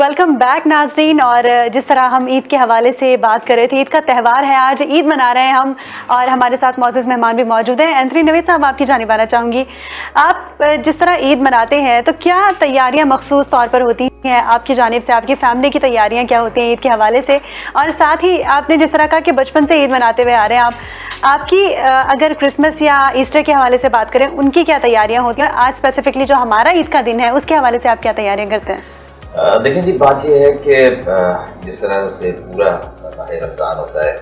Welcome back नाज़रीन। और जिस तरह हम ईद के हवाले से बात कर रहे थे, ईद का त्यौहार है, आज ईद मना रहे हैं हम और हमारे साथ मौजूद मेहमान भी मौजूद हैं। एंथनी नवीद साहब, आपकी जानिब आना चाहूँगी। आप जिस तरह ईद मनाते हैं तो क्या तैयारियाँ मखसूस तौर पर होती हैं आपकी जानिब से, आपकी फैमिली की तैयारियाँ क्या होती हैं ईद के हवाले से? और साथ ही आपने जिस तरह कहा कि बचपन से ईद मनाते हुए आ रहे हैं आपकी अगर क्रिसमस या ईस्टर के हवाले से बात करें, उनकी क्या तैयारियाँ होती हैं? आज स्पेसिफिकली जो हमारा ईद का दिन है उसके हवाले से आप क्या तैयारियाँ करते हैं? देखिए जी, बात यह है कि जिस तरह से पूरा माह रमज़ान होता है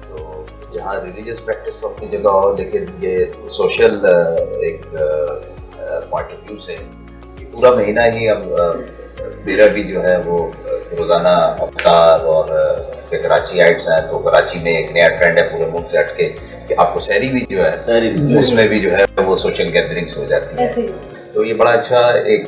तो जहाँ रिलीजियस प्रैक्टिस अपनी जगह हो, लेकिन ये सोशल एक पॉइंट ऑफ व्यू से पूरा महीना ही अब मेरा भी जो है वो रोज़ाना अफ्तार और कराची आइट्स हैं तो कराची में एक नया ट्रेंड है पूरे मुल्क से हटके कि आपको सहरी भी जो है उसमें भी जो है वो सोशल गैदरिंग्स हो जाती है। तो ये बड़ा अच्छा एक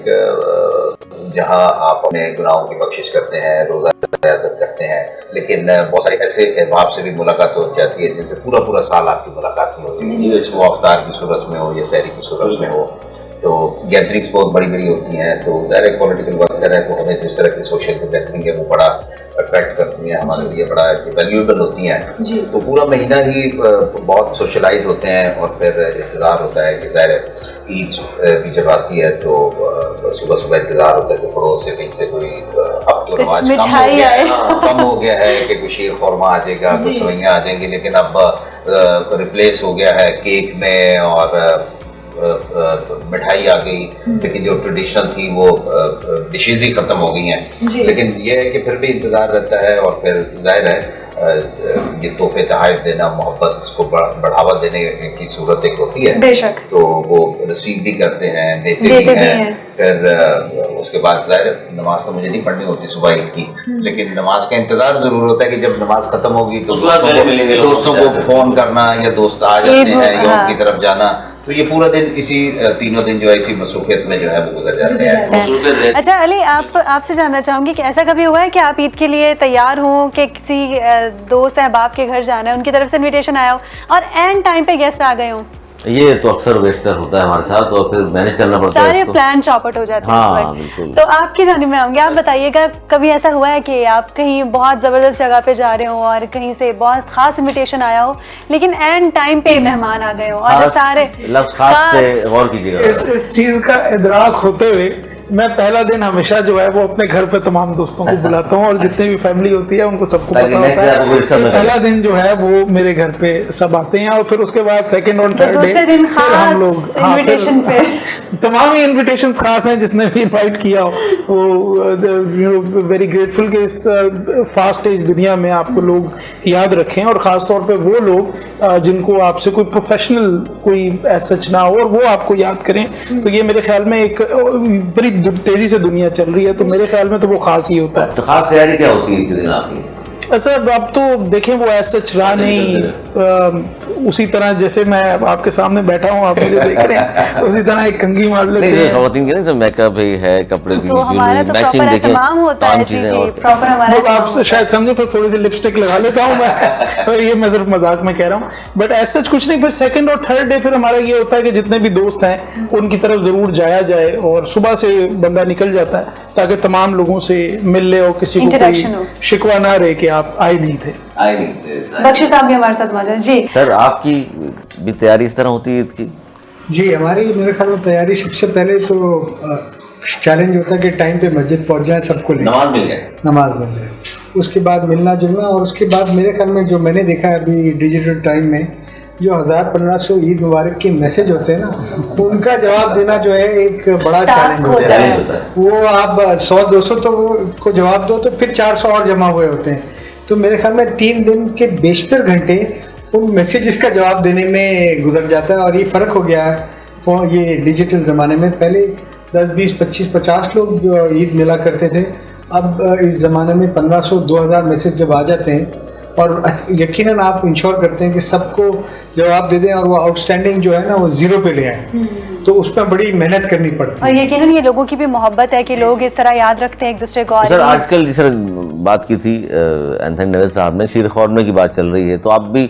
जहाँ आप अपने गुनाहों की बख्शिश करते हैं, रोज़ा रियाज़त करते हैं, लेकिन बहुत सारे ऐसे अहबाब से भी मुलाकात हो जाती है जिनसे पूरा पूरा साल आपकी मुलाकात नहीं होती है, वो अफ्तार की सूरत में हो या सहरी की सूरत में हो। तो गैदरिंग्स बहुत बड़ी बड़ी होती हैं, तो डायरेक्ट पॉलिटिकल वर्कर है तो हमें जिस तरह की सोशल गैदरिंग है वो बड़ा अट्रैक्ट करती हैं, हमारे लिए बड़ा वैल्यूएबल होती हैं। तो पूरा महीना ही बहुत सोशलाइज होते हैं और फिर इंतज़ार होता है कि ज़ाहिर ईद भी जब आती है तो सुबह सुबह इंतज़ार होता है कि पड़ोस से कहीं से कोई अब तो रवाज कम हो गया है कि कोई शीर खुरमा आ जाएगा, कुछ सवैयाँ आ जाएंगी, लेकिन अब रिप्लेस हो गया है केक में और मिठाई आ गई, लेकिन जो ट्रेडिशनल थी वो डिशेज ही खत्म हो गई हैं। लेकिन ये है कि फिर भी इंतज़ार रहता है और फिर जाहिर है ये तोहफे तोहफ़े देना, मोहब्बत को बढ़ावा देने की सूरत एक होती है, बेशक, तो वो रिसीव भी करते हैं, देते भी हैं। फिर उसके बाद जाहिर नमाज तो मुझे नहीं पढ़नी होती सुबह ईद की, लेकिन नमाज का इंतजार जरूर होता है कि जब नमाज खत्म होगी तो दोस्तों को फोन करना या दोस्त आ जाते हैं या उनकी तरफ जाना, तो ये पूरा दिन इसी तीनों दिन जो है इसी मसरूफियत में जो है वो गुजर जाते हैं। अच्छा अली, आपसे जानना चाहूँगी कि ऐसा कभी हुआ है कि आप ईद के लिए तैयार हों कि किसी दोस्त अहबाब के घर जाना है, उनकी तरफ से इनविटेशन आया हो और एंड टाइम पे गेस्ट आ गए हों? ये तो अक्सर बेशतर होता है हमारे साथ, और फिर मैनेज करना पड़ता है, सारे प्लान चौपट हो जाते हैं। हाँ, बिल्कुल। तो आपकी जानिब में आऊंगी, आप बताइएगा कभी ऐसा हुआ है कि आप कहीं बहुत ज़बरदस्त जगह पे जा रहे हो और कहीं से बहुत खास इनविटेशन आया हो लेकिन एंड टाइम पे मेहमान आ गए हो और सारे लफ्ज़ खास पे गौर कीजिएगा। इस चीज का इदराक होते हुए मैं पहला दिन हमेशा जो है वो अपने घर पे तमाम दोस्तों को बुलाता हूँ और जितनी भी फैमिली होती है उनको सबको पता होता है पहला दिन जो है वो मेरे घर पे सब आते हैं और फिर उसके बाद सेकंड और थर्ड डे फिर हम लोग तमाम ही इन्विटेशंस खास हैं जिसने भी इनवाइट किया हो वो वेरी ग्रेटफुल कि इस फास्ट एज दुनिया में आपको लोग याद रखें और ख़ास तौर पे वो लोग जिनको आपसे कोई प्रोफेशनल कोई सच ना हो और वो आपको याद करें। तो ये मेरे ख्याल में एक बड़ी तेजी से दुनिया चल रही है, तो मेरे ख्याल में तो वो खास ही होता है। तो खास तैयारी क्या होती है दिन आपकी? सर अब तो देखें वो ऐसा रहा नहीं, उसी तरह जैसे मैं आपके सामने बैठा हूँ, आप मुझे देख रहे हैं, उसी तरह एक कंघी मार लेते हैं। खवातीन के नहीं तो मेकअप भी है, कपड़े भी, तो हमारा तो मैचिंग देखें, होता है जी जी प्रॉपर हमारा। तो आप शायद समझे फिर थोड़ी सी लिपस्टिक लगा लेता हूँ मैं ये मैं सिर्फ मजाक में कह रहा हूँ, बट ऐसा कुछ नहीं। फिर सेकंड और थर्ड डे फिर हमारा ये होता है कि जितने भी दोस्त हैं उनकी तरफ जरूर जाया जाए और सुबह से बंदा निकल जाता है ताकि तमाम लोगों से मिल ले और किसी को कोई शिकवा ना रहे कि आप आए नहीं थे। बख्शी साहब भी हमारे साथ मौजूद जी। सर आपकी भी तैयारी इस तरह होती है ईद की? जी हमारी मेरे ख्याल में तैयारी सबसे पहले तो चैलेंज होता है कि टाइम पे मस्जिद पहुंच जाए, सबको नमाज मिल जाए, उसके बाद मिलना जुलना, और उसके बाद मेरे ख्याल में जो मैंने देखा है अभी डिजिटल टाइम में जो 1500 ईद मुबारक के मैसेज होते हैं ना उनका जवाब देना जो है एक बड़ा चैलेंज होता है। वो आप 100-200 तो को जवाब दो तो फिर 400 और जमा हुए होते हैं, तो मेरे ख्याल में 3 दिन के बेशतर घंटे उन मैसेजेस का जवाब देने में गुजर जाता है। और ये फ़र्क हो गया है ये डिजिटल ज़माने में, पहले 10, 20, 25, 50 लोग ईद मिला करते थे, अब इस ज़माने में 1500-2000 मैसेज जब आ जाते हैं और यकीनन आप इंश्योर करते हैं कि सबको जवाब दे दें और वो आउटस्टैंडिंग जो है ना वो 0 पे ले आए, तो उस पर बड़ी मेहनत करनी पड़ती है। और यकीनन ये लोगों की भी मोहब्बत है कि लोग इस तरह याद रखते हैं एक दूसरे को। सर आजकल जिस बात की थी एंथनी नवीद साहब ने, शीर खुरमे की बात चल रही है, तो आप भी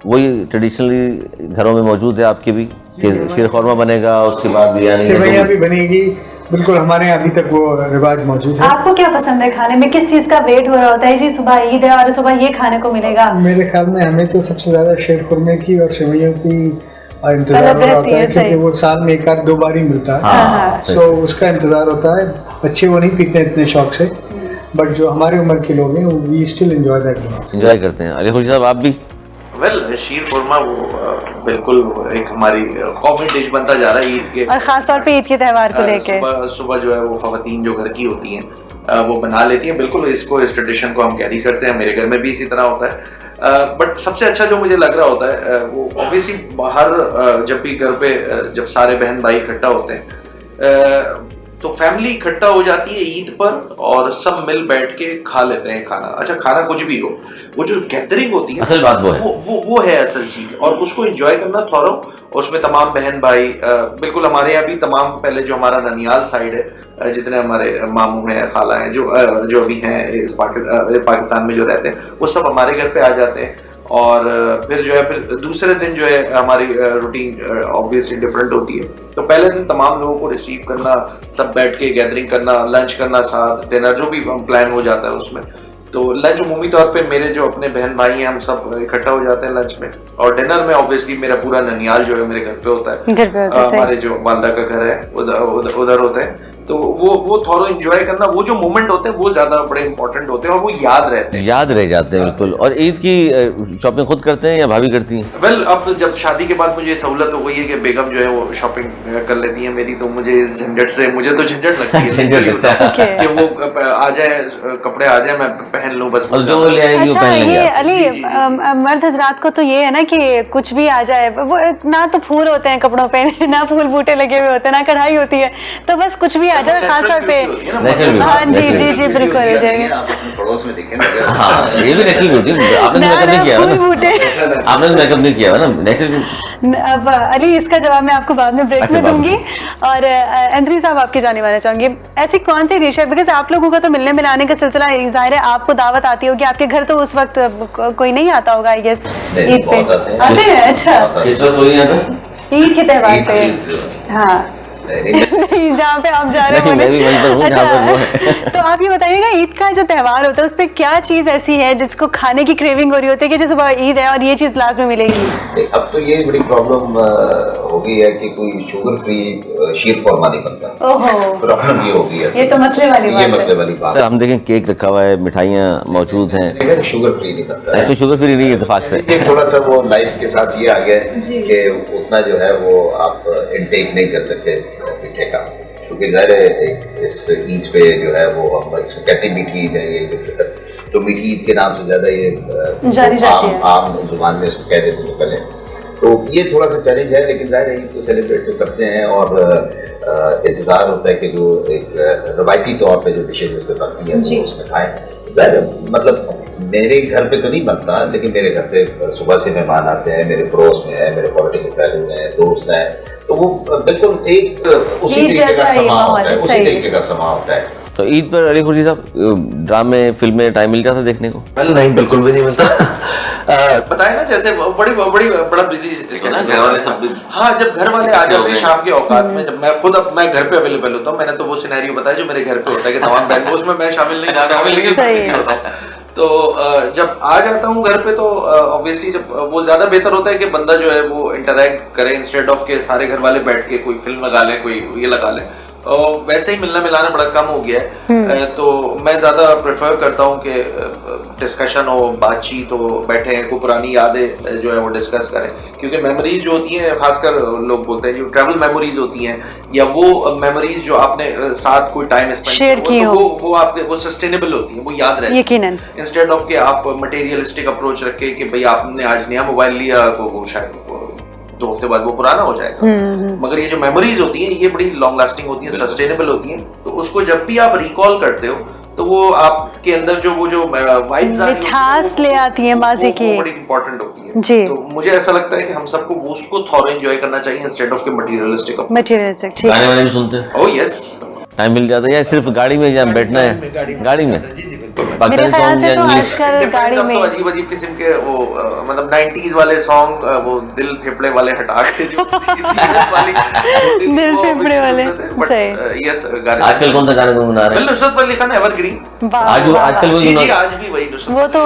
वही ट्रेडिशनली घरों में मौजूद है आपके भी कि शीर खुरमा बनेगा, उसके बाद सेवैयाँ भी बनेगी बिल्कुल हमारे यहाँ अभी तक वो रिवाज मौजूद है। आपको क्या पसंद है खाने में, किस चीज का वेट हो रहा होता है जी सुबह ईद है और सुबह ये खाने को मिलेगा? मेरे ख्याल में हमें तो सबसे ज्यादा शीर खुरमे की और सेवइयों की इंतजार हो रहा होता है, क्योंकि वो साल में एक आध दो बार ही मिलता है। सो उसका इंतजार होता है। बच्चे वो नहीं पीते इतने शौक से, बट जो हमारी उम्र के लोग हैं we still enjoy that. Enjoy करते हैं। अली खुर्शीद साहब आप भी? वेल शीर खुरमा वो बिल्कुल एक हमारी कॉमन डिश बनता जा रहा है ईद के, और खास तौर पे ईद के त्यौहार को लेके सुबह जो है वो खवातीन जो घर की होती हैं वो बना लेती हैं। बिल्कुल इसको, इस ट्रेडिशन को हम कैरी करते हैं। मेरे घर में भी इसी तरह होता है। बट सबसे अच्छा जो मुझे लग रहा होता है वो ऑब्वियसली बाहर जब भी घर पे जब सारे बहन भाई इकट्ठा होते हैं तो फैमिली इकट्ठा हो जाती है ईद पर और सब मिल बैठ के खा लेते हैं खाना। अच्छा खाना कुछ भी हो, वो जो गैदरिंग होती है असल बात वो है, वो है असल चीज, और उसको एंजॉय करना थोड़ा। और उसमें तमाम बहन भाई बिल्कुल हमारे यहाँ भी तमाम, पहले जो हमारा ननियाल साइड है जितने हमारे मामू हैं खाला हैं जो अभी हैं इस पाकिस्तान में जो रहते हैं, वो सब हमारे घर पे आ जाते हैं। और फिर जो है फिर दूसरे दिन जो है हमारी रूटीन ऑब्वियसली डिफरेंट होती है। तो पहले दिन तमाम लोगों को रिसीव करना, सब बैठ के गैदरिंग करना, लंच करना साथ, डिनर जो भी प्लान हो जाता है उसमें। तो लंच उमूमी तौर पे मेरे जो अपने बहन भाई हैं हम सब इकट्ठा हो जाते हैं लंच में। और डिनर में ऑब्वियसली मेरा पूरा ननियाल जो है मेरे घर पे होता है। हमारे जो वालदा का घर है उधर होता है। तो वो थोड़ा एंजॉय करना, वो जो मोमेंट होते हैं वो ज्यादा बड़े इंपॉर्टेंट होते हैं और वो याद रहते हैं, याद रह जाते हैं बिल्कुल। और ईद की शॉपिंग खुद करते हैं या भाभी करती हैं? वेल अब जब शादी के बाद मुझे ये सहूलत हो गई है कि बेगम जो है वो शॉपिंग कर लेती है मेरी, तो मुझे इस झंझट से मुझे तो झंझट लगती है कि वो आ जाए, कपड़े आ जाए, मैं पहन लूं बस। जो ले आएगी वो पहन लेंगे। ये अली मर्द हजरात को तो ये है ना कि कुछ भी आ जाए, वो ना तो फूल होते हैं कपड़ों पे, ना फूल बूटे लगे हुए होते हैं, ना कढ़ाई होती है, तो बस कुछ भी आ जाए खास तौर पे। हाँ जी जी जी बिल्कुल आप अपने पड़ोस में दिखे ना। हाँ ये भी नेचुरल ब्यूटी। आपने मेकअप नहीं किया ना, आपने मेकअप नहीं किया ना, नेचुरल। अब अली इसका जवाब मैं आपको बाद में ब्रेक में दूंगी। और एंथनी साहब आपकी जाने वाला चाहूंगी, ऐसी कौन सी डिश है, बिकॉज आप लोगों का तो मिलने मिलाने का सिलसिला जाहिर है, आपको दावत आती होगी, आपके घर तो उस वक्त कोई नहीं आता होगा आई गेस ईद पे? आते हैं। अच्छा किस वक्त हो रही है? ईद के त्यौहार पे। हाँ नहीं जहाँ पे आप जा रहे हो मैं भी वहीं पर हूँ जहाँ पर वो है। तो आप ये बताइएगा ईद का जो त्यौहार होता है उस पर क्या चीज ऐसी है जिसको खाने की क्रेविंग हो रही होती है कि जैसे ईद है और ये चीज लास्ट में मिलेगी? अब तो ये बड़ी प्रॉब्लम हो गई है कि कोई शुगर फ्री शीर खुरमा नहीं बनता। ओहो प्रॉब्लम ये हो गई है, ये तो मसले वाली बात ये है। मसले वाली बात सर हम देखें केक रखा हुआ है, मिठाइयाँ मौजूद हैं, है। शुगर फ्री नहीं बनता है। ऐसे शुगर फ्री नहीं है इत्तेफाक से। ये थोड़ा सा वो लाइफ के साथ ये आ गया कि उतना जो है वो आप इनटेक नहीं कर सकते मीठे का, क्योंकि ज़ाहिर है इस ईद पे जो है वो हम इसको कहते हैं मीठी ईद है, ये जो फितर, तो मीठी ईद के नाम से ज़्यादा ये आम जुबान में इसको कह देते हैं पहले। तो ये थोड़ा सा चैलेंज है, लेकिन ज़ाहिर है तो सेलिब्रेट तो करते हैं और इंतज़ार होता है कि जो एक रवायती तौर पे जो डिशेज इस पर बनती हैं वो उसमें खाएँ। ज़ाहिर मतलब मेरे घर पे तो नहीं बनता, लेकिन मेरे घर पे सुबह से मेहमान आते हैं, मेरे पड़ोस में है, मेरे पॉलिटिकल पहलू हैं, दोस्त हैं, तो वो बिल्कुल एक उसी तरीके का समा होता है, उसी तरीके का समा होता है। तो ईद पर अली खुर्शीद साहब ड्रामे फिल्में टाइम मिल जाता देखने को? नहीं बिल्कुल भी नहीं मिलता। पता है ना जैसे बड़ा बिजी इसको ना घर वाले सब। हाँ जब घर वाले आ जाते हैं शाम के औकात में, जब मैं घर पे अवेलेबल होता हूँ, मैंने तो वो सिनेरियो बताया जो मेरे घर पे होता है कि तमाम बहन, उसमें मैं शामिल नहीं जाता हूँ, लेकिन होता है। तो जब आ जाता हूँ घर पे तो ऑब्वियसली जब वो ज्यादा बेहतर होता है कि बंदा जो है वो इंटरेक्ट करे, इंस्टेड ऑफ के सारे घर वाले बैठ के कोई फिल्म लगा ले, कोई ये लगा ले। और वैसे ही मिलना मिलाना बड़ा कम हो गया है। तो मैं ज़्यादा प्रेफर करता हूँ कि डिस्कशन हो, बातचीत हो, बैठे हैं, कोई पुरानी यादें जो है वो डिस्कस करें, क्योंकि मेमोरीज जो होती हैं, खासकर लोग बोलते हैं जो ट्रैवल मेमोरीज होती हैं या वो मेमोरीज जो आपने साथ कोई टाइम स्पेंड किया हो, वो आपके वो सस्टेनेबल होती हैं, वो याद रहती है यकीनन, इंस्टेड ऑफ के आप मटेरियलिस्टिक अप्रोच रखे कि भाई आपने आज नया मोबाइल लिया, वो शायद 2 हफ्ते बाद वो पुराना हो जाएगा। मगर ये जो मेमोरीज होती हैं ये बड़ी लॉन्ग लास्टिंग होती हैं, सस्टेनेबल होती हैं। तो उसको जब भी आप रिकॉल करते हो तो वो आपके अंदर जो वाइब्स मिठास ले आती है माजी की, वो बड़ी इंपॉर्टेंट होती है जी। तो मुझे ऐसा लगता है कि हम सबको उसको थोड़ा एंजॉय करना चाहिए इंस्टेड ऑफ के मटेरियलिस्टिक। ठीक। गाने वाने भी सुनते हैं? ओह यस, टाइम मिल जाता है या सिर्फ गाड़ी में जहाँ बैठना है? गाड़ी में मेरे ख्याल से तो आजकल गाड़ी में अजीब अजीब किस्म के वो मतलब 90s वाले सॉन्ग, वो दिल फेफड़े वाले हटा के जो सीरियस वाली दिल फेफड़े वाले, सही। यस, गाने आजकल कौन सा गाना गुनगुना रहे हैं? नुसरत अली खान एवरग्रीन, आजकल वो जी आज भी वही नुसरत, वो तो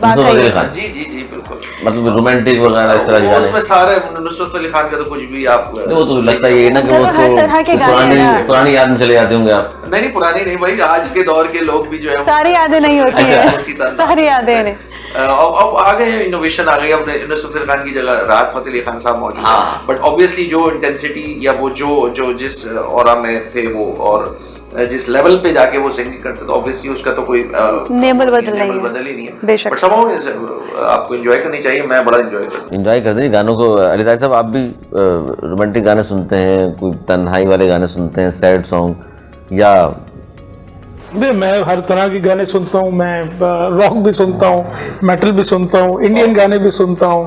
बात है। जी जी जी बिल्कुल, मतलब रोमांटिक वगैरह इस तरह के गाने, उसमें सारे नुसरत अली खान का तो कुछ भी आप, वो तो लगता है ये ना कि वो तो हर तरह के गाने हैं। पुरानी याद में चले जाते होंगे आप। नहीं पुरानी नहीं भाई, आज के दौर के लोग भी जो है सारी यादें नहीं होती है, सारी यादें नहीं। अब आ गए इनोवेशन आ गई, अब नुसरत अली खान की जगह राहत फतेह अली खान साहब मौजूद हैं, बट ऑब्वियसली जो इंटेंसिटी या वो जो जिस ऑरा में थे वो, और जिस लेवल पे जाके वो सिंगिंग करते, तो ऑब्वियसली उसका तो कोई नेमल बदल ही नहीं है बेशक। बट समहाउ आपको एंजॉय करनी चाहिए, मैं बड़ा एंजॉय करता हूं। एंजॉय करते हैं गानों को। अली ताज साहब, आप भी रोमांटिक गाने सुनते हैं, कोई तन्हाई वाले गाने सुनते हैं, सैड सॉन्ग, या मैं हर तरह के गाने सुनता हूँ। मैं रॉक भी सुनता हूँ, मेटल भी सुनता हूँ, इंडियन गाने भी सुनता हूँ,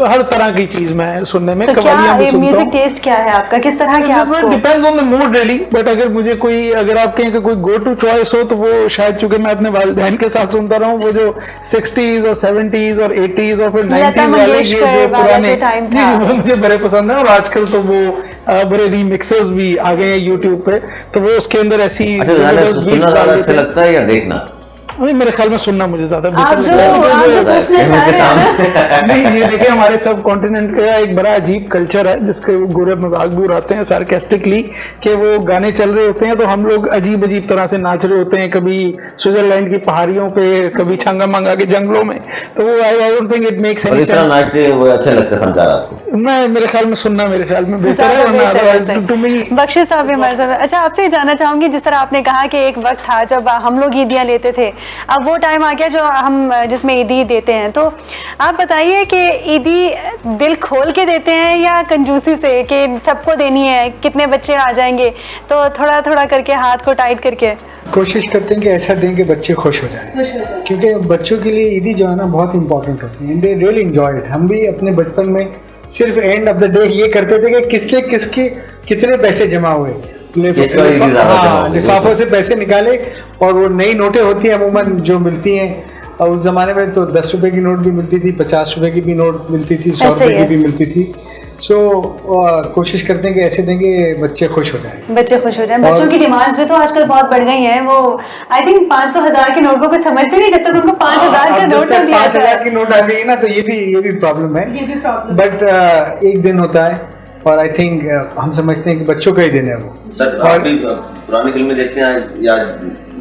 हर तरह की चीज मैं सुनने में, तो कव्वालियां भी सुनता हूँ। म्यूजिक टेस्ट क्या है आपका, किस तरह के आपको? Depends on the mood really, but अगर मुझे कोई, अगर आप कहें कि कोई गो टू चॉइस हो, तो वो शायद चूंकि मैं अपने वालिदैन के साथ सुनता रहा हूँ, वो जो 60s और 70s और 80s और फिर 90s वाले ये जो पुराने, वो मुझे बड़े पसंद है। और आजकल तो वो बड़े रीमिक्सेस भी आ गए हैं यूट्यूब पे, तो वो उसके अंदर ऐसी सुनना ज्यादा अच्छा लगता है या देखना? नहीं, मेरे ख्याल में सुनना मुझे ज्यादा आप जो पूछना चाह रहे हैं नहीं, ये देखिए हमारे सब कॉन्टिनेंट का एक बड़ा अजीब कल्चर है, जिसके गोरे मजाक भी उड़ाते हैं सार्केस्टिकली, कि वो गाने चल रहे होते हैं तो हम लोग अजीब अजीब तरह से नाच रहे होते हैं, कभी स्विट्जरलैंड की पहाड़ियों पे, कभी छंगा मंगा के जंगलों में, तो वो I don't think it makes any sense. नाचते वो अच्छा लगता है समझा आपको? मैं, मेरे ख्याल में सुनना, मेरे ख्याल में बेहतर है, वरना टू मी। बख्शी साहब भी हमारे साथ। अच्छा, आपसे जानना चाहूंगी, जिस तरह आपने कहा कि एक वक्त था जब हम लोग ईदियां लेते थे, अब वो टाइम आ गया जो हम जिसमें ईदी देते हैं, तो आप बताइए कि ईदी दिल खोल के देते हैं या कंजूसी से कि सबको देनी है, कितने बच्चे आ जाएंगे तो थोड़ा थोड़ा करके हाथ को टाइट करके? कोशिश करते हैं कि ऐसा दें कि बच्चे खुश हो जाएं, क्योंकि बच्चों के लिए ईदी जो है ना बहुत इंपॉर्टेंट होती है, दे रियली एंजॉय इट। हम भी अपने बचपन में सिर्फ एंड ऑफ द डे ये करते थे कि किसके कितने पैसे जमा हुए, लिफाफों से पैसे निकाले, और वो नई नोटें होती हैं अमूमन जो मिलती हैं, और उस जमाने में तो 10 रुपए की नोट भी मिलती थी, 50 रुपए की भी नोट मिलती थी, 100 रुपए की भी मिलती थी। सो कोशिश करते हैं कि ऐसे दें कि बच्चे खुश हो जाएं। बच्चे खुश हो जाएं। बच्चों की डिमांड्स भी तो आजकल बहुत बढ़ गई हैं। वो आई थिंक 500,000 के नोट को कुछ समझते नहीं जब तक उनको 5,000 का नोट ना दिया जाए। 5,000 की नोट आ गई ना, तो ये भी प्रॉब्लम है। बट एक दिन होता है, और आई थिंक हम समझते हैं कि बच्चों का ही दिन है वो। सर, आप भी पुरानी फिल्में देखते हैं या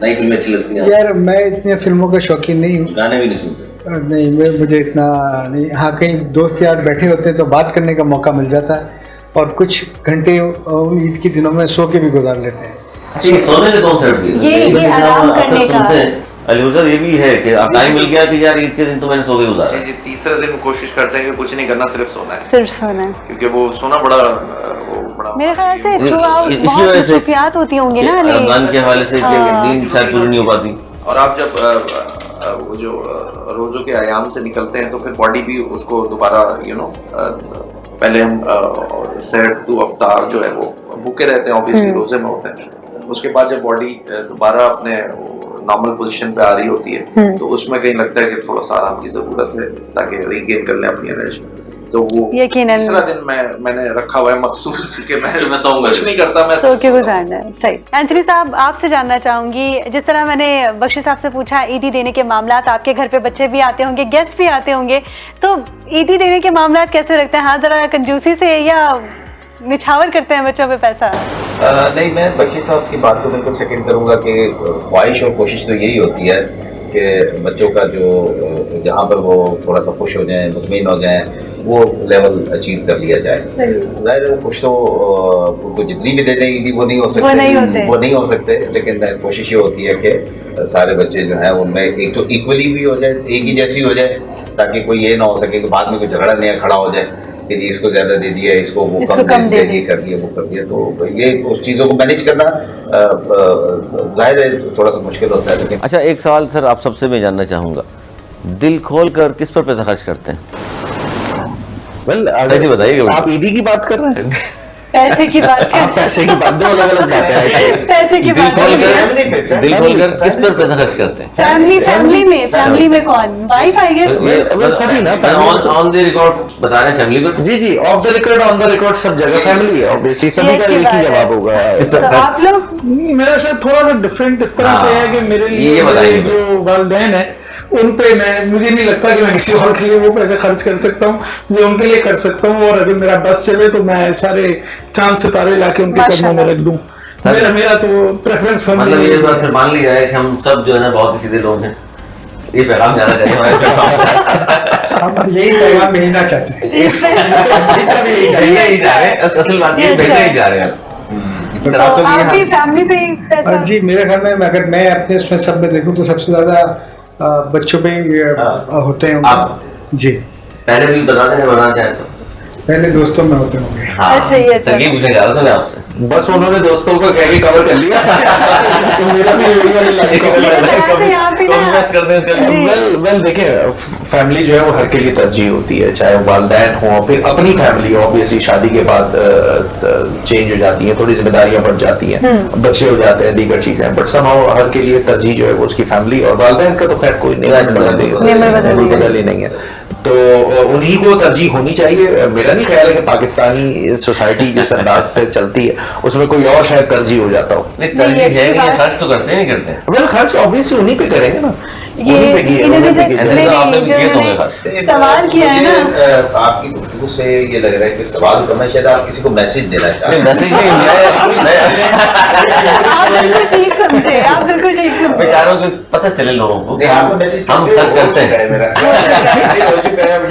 नई फिल्में अच्छी लगती हैं? यार, मैं इतनी फिल्मों का शौकीन नहीं हूँ। गाने भी नहीं सुनते? नहीं, मुझे इतना नहीं। हाँ, कहीं दोस्त यार बैठे होते हैं तो बात करने का मौका मिल जाता है, और कुछ घंटे उन ईद के दिनों में सो के भी गुजार लेते हैं। सोने के कॉन्सेप्ट भी ये आराम करने का अलीज़र, ये भी है कि आप टाइम मिल गया कि यार ईद के दिन तो मैंने सो के गुजारा। जी, तीसरे दिन कोशिश करते हैं कि कुछ नहीं करना, सिर्फ सोना है, सिर्फ सोना है, क्योंकि वो सोना बड़ा मेरे ख्याल से थ्रू आउट बहुत मसरूफियात होती होंगी ना रमजान के हवाले से, नींद शायद पूरी नहीं हो पाती। और आप जब वो जो रोजों के आयाम से निकलते हैं तो फिर बॉडी भी उसको दोबारा पहले हम सहर टू अफ्तार जो है वो भूखे रहते हैं, ऑब्वियसली रोजे में होते हैं। उसके बाद जब बॉडी दोबारा अपने नॉर्मल पोजीशन पे आ रही होती है, तो उसमें कहीं लगता है कि थोड़ा सा आराम की जरूरत है ताकि रीगेन कर लें अपनी एनर्जी। तो वो तीसरा दिन मैंने रखा हुआ है मखसूस कि मैं कुछ नहीं करता, मैं सो के गुजारना है। सही। एंथनी साहब, आपसे जानना चाहूंगी, जिस तरह मैंने बख्शी साहब से पूछा ईदी देने के मामलात, आपके घर पे बच्चे भी आते होंगे, गेस्ट भी आते होंगे, तो ईदी देने के मामलात कैसे रखते हैं? हाँ, जरा कंजूसी से या निछावर करते हैं बच्चों पे पैसा? नहीं, मैं बख्शी साहब की बात को बिल्कुल सेकंड करूंगा कि ख्वाहिश और कोशिश तो यही होती है कि बच्चों का जो जहाँ पर वो थोड़ा सा खुश हो जाएं, मुतमईन हो जाएं, वो लेवल अचीव कर लिया जाए। जाहिर है खुश तो उनको जितनी भी दे दें ईदी वो नहीं हो सकते, लेकिन कोशिश ये होती है कि सारे बच्चे जो हैं उनमें एक तो इक्वली भी हो जाए, एक ही जैसी हो जाए, ताकि कोई ये ना हो सके कि बाद में कोई झगड़ा नया खड़ा हो जाए कि जी इसको ज्यादा दे दिया, इसको वो कम दे दिया, कर दिया, वो कर दिया। तो ये उस चीज़ों को मैनेज करना जाहिर है थोड़ा सा मुश्किल होता है। लेकिन अच्छा, एक सवाल सर आप सबसे मैं जानना चाहूँगा, दिल खोल कर किस पर पैसा खर्च करते हैं? वेल, सही बताइए। आप ईदी की बात कर रहे हैं? पैसे की बात हाँ, पैसे की बात, दो अलग अलग बातें हैं। पैसे की दिल बात खोलकर किस पर पैसा खर्च करते हैं? फैमिली में कौन? Wife I guess. सभी ना, ऑन द रिकॉर्ड बता रहे हैं फैमिली पर। जी, off the record, on the record, सब जगह फैमिली है, ऑब्वियसली सभी का एक ही जवाब होगा। तो आप लोग मेरा शायद थोड़ा सा डिफरेंट इस तरह से है कि मेरे लिए ये बताइए। मेरे जो वालिदैन है उन पे मुझे नहीं लगता कि मैं किसी और के लिए वो पैसे खर्च कर सकता हूँ जो उनके लिए कर सकता हूँ, और अगर मेरा बस चले तो मैं सारे चांद सितारे लाके उनके कदमों में रख दूँ। मेरा तो प्रेफरेंस मतलब ये फैमिली। बात फिर मान लिया है कि हम सब जो है ना बहुत ही सीधे लोग हैं। ये पैगाम जाना चाहिए हमारे प्लेटफॉर्म हम यही पैगाम भेजना चाहते हैं। भेजना ही चाह रहे हैं, असल बात ये भेजना ही चाह रहे हैं तो आप भी फैमिली पे पैसा? जी, मेरे ख्याल में अगर मैं अपने इसमें सब में देखूं तो सबसे ज्यादा बच्चों पे होते हैं आप? जी, पहले भी बताने हैं, बनाना चाहे तो। पहले दोस्तों में होते होंगे। अच्छा, ये अच्छा। सर ये पूछने जा रहा था मैं आपसे। बस उन्होंने दोस्तों को कह के कवर कर लिया। तो मेरा भी यही वाली लाइन कॉन्वेस्ट करते हैं इसके लिए। वेल देखिए, फैमिली जो है वो हर के लिए तरजीह होती है, चाहे वो वालिदैन हो, फिर अपनी फैमिली ऑब्वियसली शादी के बाद चेंज हो जाती है, थोड़ी जिम्मेदारियां बढ़ जाती हैं, बच्चे हो जाते हैं, दीगर चीजें, बट समहाउ हर के लिए तरजीह जो है वो उसकी फैमिली, और वालिदैन का तो खैर कोई नहीं बदल ही नहीं है, तो उन्हीं को तरजीह होनी चाहिए। मेरा नहीं ख्याल है कि पाकिस्तानी सोसाइटी जिस अंदाज से चलती है उसमें कोई और शायद तरजीह हो जाता हो। नहीं तरजीह है नहीं, ये खर्च तो करते नहीं करते। वेल खर्च ऑब्वियसली उन्हीं पे करेंगे ना, ये इन्होंने जो आपने भी किए होंगे खर्च। सवाल किया है ना, आपकी गुफ्तगू से ये लग रहा है कि सवाल करना शायद आप किसी को मैसेज देना चाहते हैं। मैसेज नहीं, आप बिल्कुल ठीक समझे, आप बिल्कुल ठीक समझे। बेचारों को पता चले लोगों को कि आपको मैसेज हम खर्च करते हैं।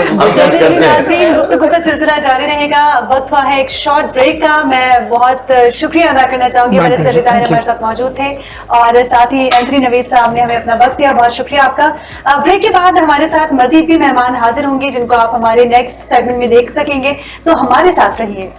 हम खर्च करते हैं। गुफ्तगू का सिलसिला जारी रहेगा। वक्त हुआ है एक शॉर्ट ब्रेक का। मैं बहुत शुक्रिया अदा करना चाहूंगी, बैरिस्टर रिता ताहिर हमारे साथ मौजूद थे, और साथ ही एंथनी नवीद साहब ने हमें अपना वक्त दिया। बहुत शुक्रिया आपका। ब्रेक के बाद हमारे साथ मजीद भी मेहमान हाजिर होंगे जिनको आप हमारे नेक्स्ट सेगमेंट में देख सकेंगे, तो हमारे साथ रहिए।